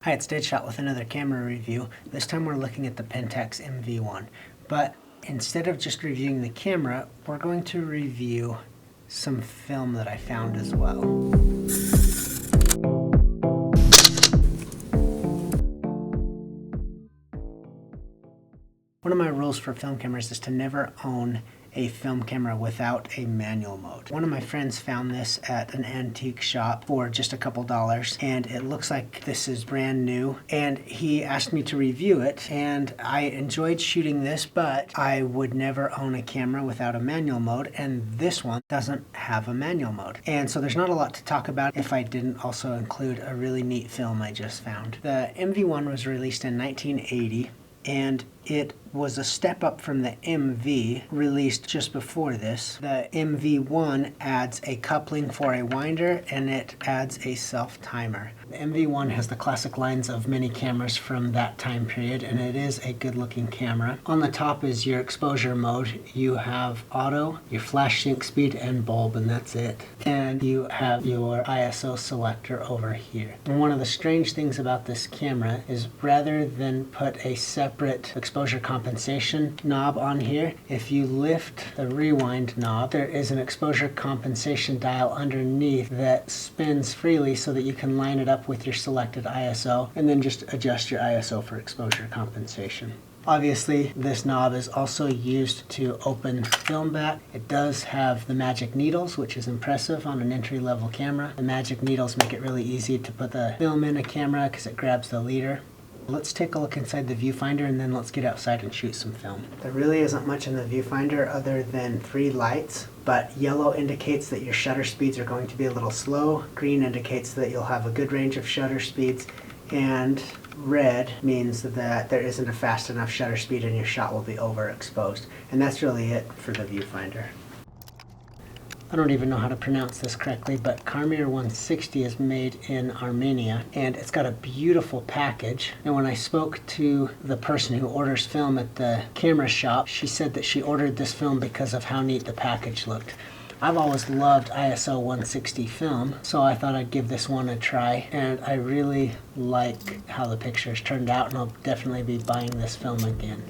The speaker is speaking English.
Hi, it's Deadshot with another camera review. This time we're looking at the Pentax MV-1. But instead of just reviewing the camera, we're going to review some film that I found as well. One of my rules for film cameras is to never own a film camera without a manual mode. One of my friends found this at an antique shop for just a couple dollars, and it looks like this is brand new, and he asked me to review it, and I enjoyed shooting this, but I would never own a camera without a manual mode, and this one doesn't have a manual mode. And so there's not a lot to talk about if I didn't also include a really neat film I just found. The MV-1 was released in 1980, and it was a step up from the MV released just before this. The MV-1 adds a coupling for a winder, and it adds a self-timer. The MV-1 has the classic lines of many cameras from that time period, and it is a good looking camera. On the top is your exposure mode. You have auto, your flash sync speed, and bulb, and that's it. And you have your ISO selector over here. And one of the strange things about this camera is rather than put a separate exposure compensation knob on here, if you lift the rewind knob, there is an exposure compensation dial underneath that spins freely so that you can line it up with your selected ISO and then just adjust your ISO for exposure compensation. Obviously, this knob is also used to open film back. It does have the magic needles, which is impressive on an entry-level camera. The magic needles make it really easy to put the film in a camera because it grabs the leader. Let's take a look inside the viewfinder, and then let's get outside and shoot some film. There really isn't much in the viewfinder other than 3 lights, but yellow indicates that your shutter speeds are going to be a little slow, green indicates that you'll have a good range of shutter speeds, and red means that there isn't a fast enough shutter speed and your shot will be overexposed. And that's really it for the viewfinder. I don't even know how to pronounce this correctly, but Karmir 160 is made in Armenia, and it's got a beautiful package. And when I spoke to the person who orders film at the camera shop, she said that she ordered this film because of how neat the package looked. I've always loved ISO 160 film, so I thought I'd give this one a try, and I really like how the pictures turned out, and I'll definitely be buying this film again.